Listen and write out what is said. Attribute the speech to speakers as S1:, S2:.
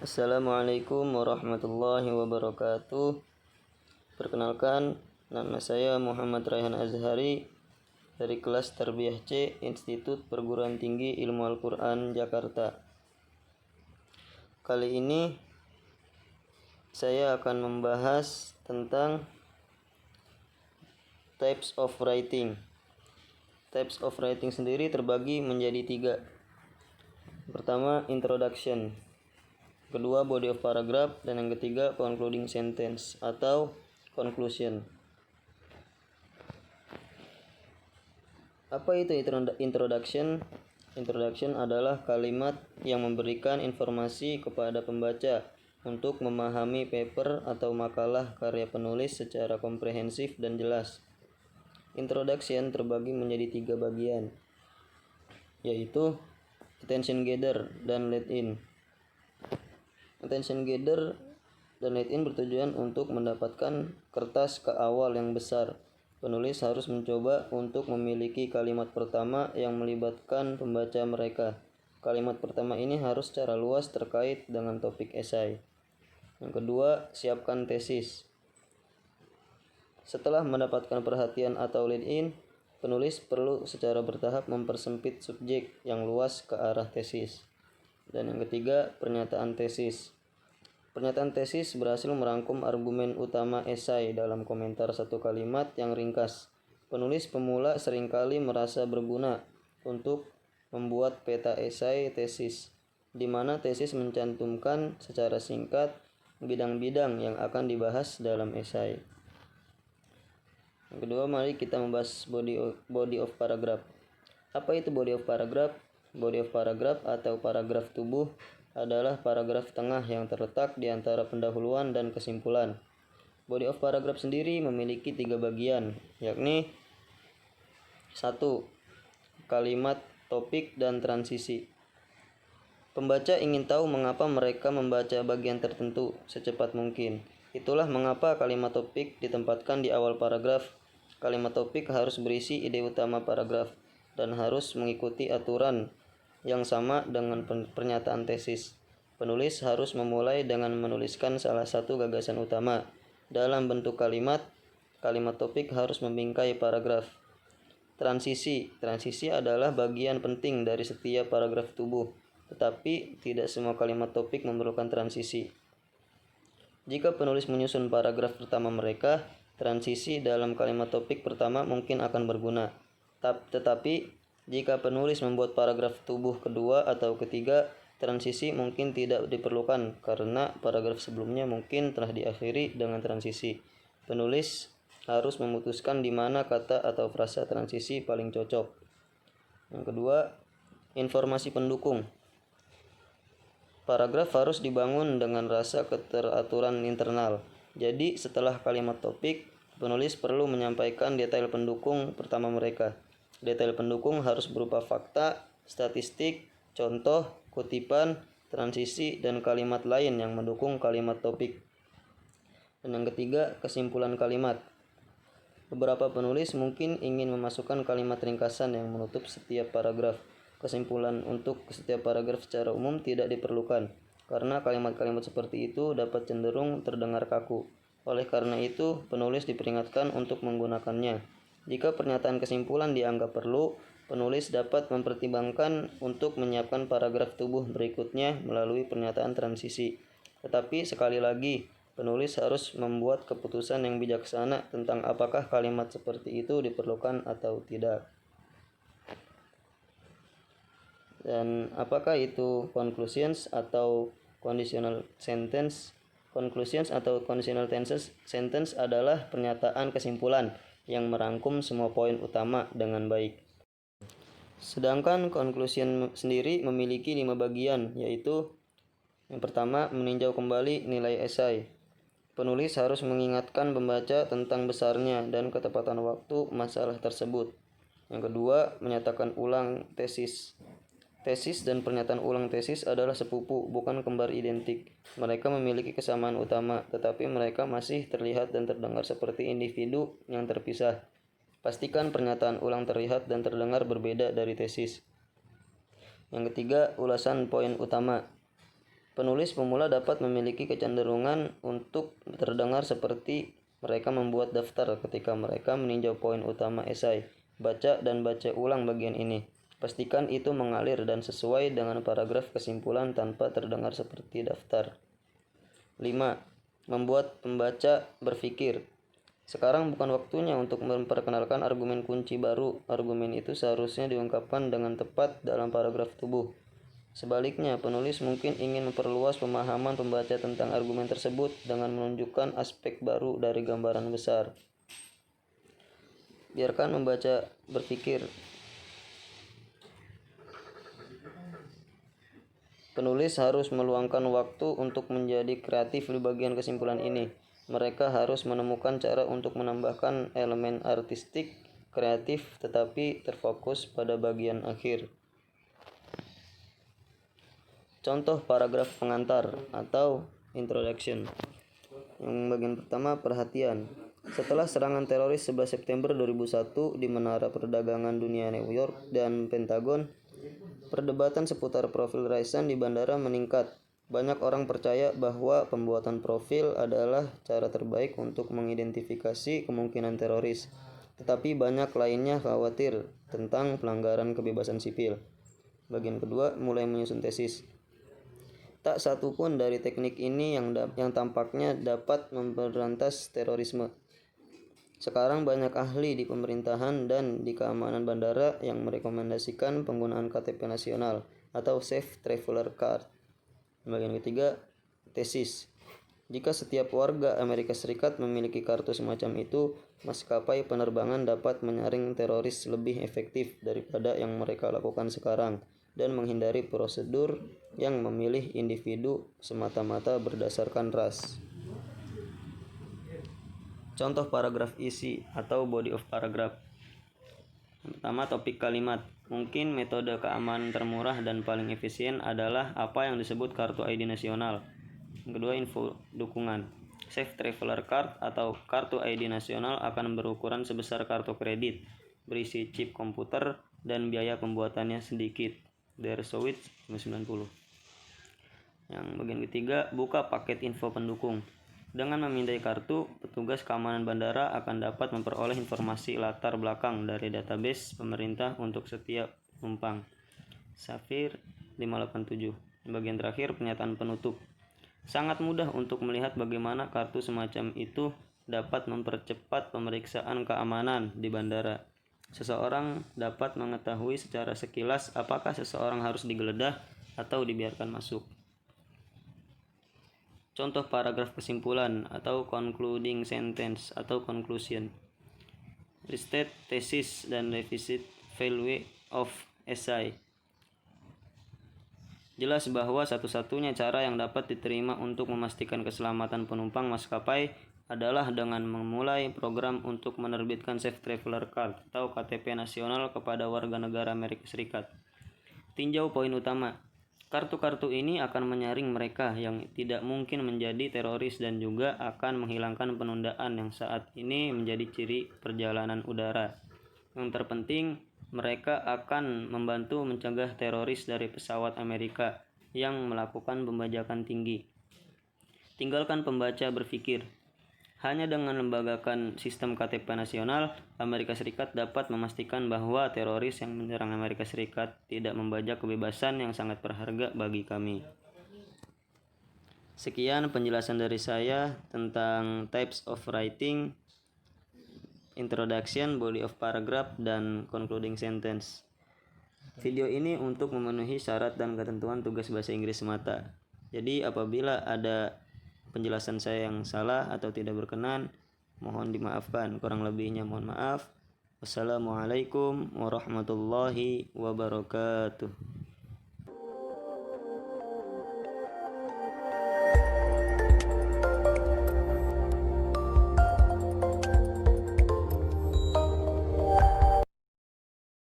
S1: Assalamualaikum warahmatullahi wabarakatuh. Perkenalkan, nama saya Muhammad Raihan Azhari dari kelas Tarbiyah C, Institut Perguruan Tinggi Ilmu Al-Quran, Jakarta. Kali ini saya akan membahas tentang types of writing. Types of writing sendiri terbagi menjadi 3. Pertama, introduction. Kedua, body of paragraph, dan yang ketiga, concluding sentence atau conclusion. Apa itu introduction? Introduction adalah kalimat yang memberikan informasi kepada pembaca untuk memahami paper atau makalah karya penulis secara komprehensif dan jelas. Introduction terbagi menjadi 3 bagian, yaitu attention gather dan lead in. Attention gather dan lead in bertujuan untuk mendapatkan kertas ke awal yang besar. Penulis harus mencoba untuk memiliki kalimat pertama yang melibatkan pembaca mereka. Kalimat pertama ini harus secara luas terkait dengan topik esai. Yang kedua, siapkan tesis. Setelah mendapatkan perhatian atau lead in, penulis perlu secara bertahap mempersempit subjek yang luas ke arah tesis. Dan yang ketiga, pernyataan tesis. Pernyataan tesis berhasil merangkum argumen utama esai dalam komentar satu kalimat yang ringkas. Penulis pemula seringkali merasa berguna untuk membuat peta esai tesis, di mana tesis mencantumkan secara singkat bidang-bidang yang akan dibahas dalam esai. Yang kedua, mari kita membahas body of paragraph. Apa itu body of paragraph? Body of paragraph atau paragraf tubuh adalah paragraf tengah yang terletak di antara pendahuluan dan kesimpulan. Body of paragraph sendiri memiliki 3 bagian, yakni 1. Kalimat, topik, dan transisi. Pembaca ingin tahu mengapa mereka membaca bagian tertentu secepat mungkin. Itulah mengapa kalimat topik ditempatkan di awal paragraf. Kalimat topik harus berisi ide utama paragraf dan harus mengikuti aturan yang sama dengan pernyataan tesis. Penulis harus memulai dengan menuliskan salah satu gagasan utama dalam bentuk kalimat. Kalimat topik harus membingkai paragraf. Transisi adalah bagian penting dari setiap paragraf tubuh, tetapi tidak semua kalimat topik memerlukan transisi. Jika penulis menyusun paragraf pertama mereka, transisi dalam kalimat topik pertama mungkin akan berguna. Tetapi jika penulis membuat paragraf tubuh kedua atau ketiga, transisi mungkin tidak diperlukan karena paragraf sebelumnya mungkin telah diakhiri dengan transisi. Penulis harus memutuskan di mana kata atau frasa transisi paling cocok. Yang kedua, informasi pendukung. Paragraf harus dibangun dengan rasa keteraturan internal. Jadi setelah kalimat topik, penulis perlu menyampaikan detail pendukung pertama mereka. Detail pendukung harus berupa fakta, statistik, contoh, kutipan, transisi, dan kalimat lain yang mendukung kalimat topik. Dan yang ketiga, kesimpulan kalimat. Beberapa penulis mungkin ingin memasukkan kalimat ringkasan yang menutup setiap paragraf. Kesimpulan untuk setiap paragraf secara umum tidak diperlukan, karena kalimat-kalimat seperti itu dapat cenderung terdengar kaku. Oleh karena itu, penulis diperingatkan untuk menggunakannya. Jika pernyataan kesimpulan dianggap perlu, penulis dapat mempertimbangkan untuk menyiapkan paragraf tubuh berikutnya melalui pernyataan transisi. Tetapi sekali lagi, penulis harus membuat keputusan yang bijaksana tentang apakah kalimat seperti itu diperlukan atau tidak. Dan apakah itu conclusions atau conditional sentence? Conclusions atau conditional sentence adalah pernyataan kesimpulan yang merangkum semua poin utama dengan baik. Sedangkan conclusion sendiri memiliki 5 bagian, yaitu yang pertama, meninjau kembali nilai esai. Penulis harus mengingatkan pembaca tentang besarnya dan ketepatan waktu masalah tersebut. Yang kedua, menyatakan ulang tesis. Tesis dan pernyataan ulang tesis adalah sepupu, bukan kembar identik. Mereka memiliki kesamaan utama, tetapi mereka masih terlihat dan terdengar seperti individu yang terpisah. Pastikan pernyataan ulang terlihat dan terdengar berbeda dari tesis. Yang ketiga, ulasan poin utama. Penulis pemula dapat memiliki kecenderungan untuk terdengar seperti mereka membuat daftar ketika mereka meninjau poin utama esai. Baca dan baca ulang bagian ini. Pastikan itu mengalir dan sesuai dengan paragraf kesimpulan tanpa terdengar seperti daftar. 5. Membuat pembaca berpikir. Sekarang bukan waktunya untuk memperkenalkan argumen kunci baru. Argumen itu seharusnya diungkapkan dengan tepat dalam paragraf tubuh. Sebaliknya, penulis mungkin ingin memperluas pemahaman pembaca tentang argumen tersebut dengan menunjukkan aspek baru dari gambaran besar. Biarkan membaca berpikir. Penulis harus meluangkan waktu untuk menjadi kreatif di bagian kesimpulan ini. Mereka harus menemukan cara untuk menambahkan elemen artistik, kreatif, tetapi terfokus pada bagian akhir. Contoh paragraf pengantar atau introduction. Yang bagian pertama, perhatian. Setelah serangan teroris 11 September 2001 di Menara Perdagangan Dunia New York dan Pentagon, perdebatan seputar profil Raisan di bandara meningkat. Banyak orang percaya bahwa pembuatan profil adalah cara terbaik untuk mengidentifikasi kemungkinan teroris. Tetapi banyak lainnya khawatir tentang pelanggaran kebebasan sipil. Bagian kedua, mulai menyusun tesis. Tak satu pun dari teknik ini yang tampaknya dapat memberantas terorisme. Sekarang banyak ahli di pemerintahan dan di keamanan bandara yang merekomendasikan penggunaan KTP nasional atau Safe Traveler Card. Bagian ketiga, tesis. Jika setiap warga Amerika Serikat memiliki kartu semacam itu, maskapai penerbangan dapat menyaring teroris lebih efektif daripada yang mereka lakukan sekarang dan menghindari prosedur yang memilih individu semata-mata berdasarkan ras. Contoh paragraf isi atau body of paragraph. Yang pertama, topik kalimat. Mungkin metode keamanan termurah dan paling efisien adalah apa yang disebut kartu ID nasional. Yang kedua, info dukungan. Safe Traveler Card atau kartu ID nasional akan berukuran sebesar kartu kredit, berisi chip komputer, dan biaya pembuatannya sedikit. Dershowitz 90. Yang bagian ketiga, buka paket info pendukung. Dengan memindai kartu, petugas keamanan bandara akan dapat memperoleh informasi latar belakang dari database pemerintah untuk setiap penumpang. Safir 587. Bagian terakhir, pernyataan penutup. Sangat mudah untuk melihat bagaimana kartu semacam itu dapat mempercepat pemeriksaan keamanan di bandara. Seseorang dapat mengetahui secara sekilas apakah seseorang harus digeledah atau dibiarkan masuk. Contoh paragraf kesimpulan atau concluding sentence atau conclusion. Restate thesis dan revisit value of essay. Jelas bahwa satu-satunya cara yang dapat diterima untuk memastikan keselamatan penumpang maskapai adalah dengan memulai program untuk menerbitkan Safe Traveler Card atau KTP nasional kepada warga negara Amerika Serikat. Tinjau poin utama. Kartu-kartu ini akan menyaring mereka yang tidak mungkin menjadi teroris dan juga akan menghilangkan penundaan yang saat ini menjadi ciri perjalanan udara. Yang terpenting, mereka akan membantu mencegah teroris dari pesawat Amerika yang melakukan pembajakan tinggi. Tinggalkan pembaca berpikir. Hanya dengan lembagakan sistem KTP nasional, Amerika Serikat dapat memastikan bahwa teroris yang menyerang Amerika Serikat tidak membajak kebebasan yang sangat berharga bagi kami. Sekian penjelasan dari saya tentang types of writing, introduction, body of paragraph, dan concluding sentence. Video ini untuk memenuhi syarat dan ketentuan tugas bahasa Inggris semata. Jadi apabila ada penjelasan saya yang salah atau tidak berkenan, mohon dimaafkan. Kurang lebihnya mohon maaf. Wassalamualaikum warahmatullahi wabarakatuh.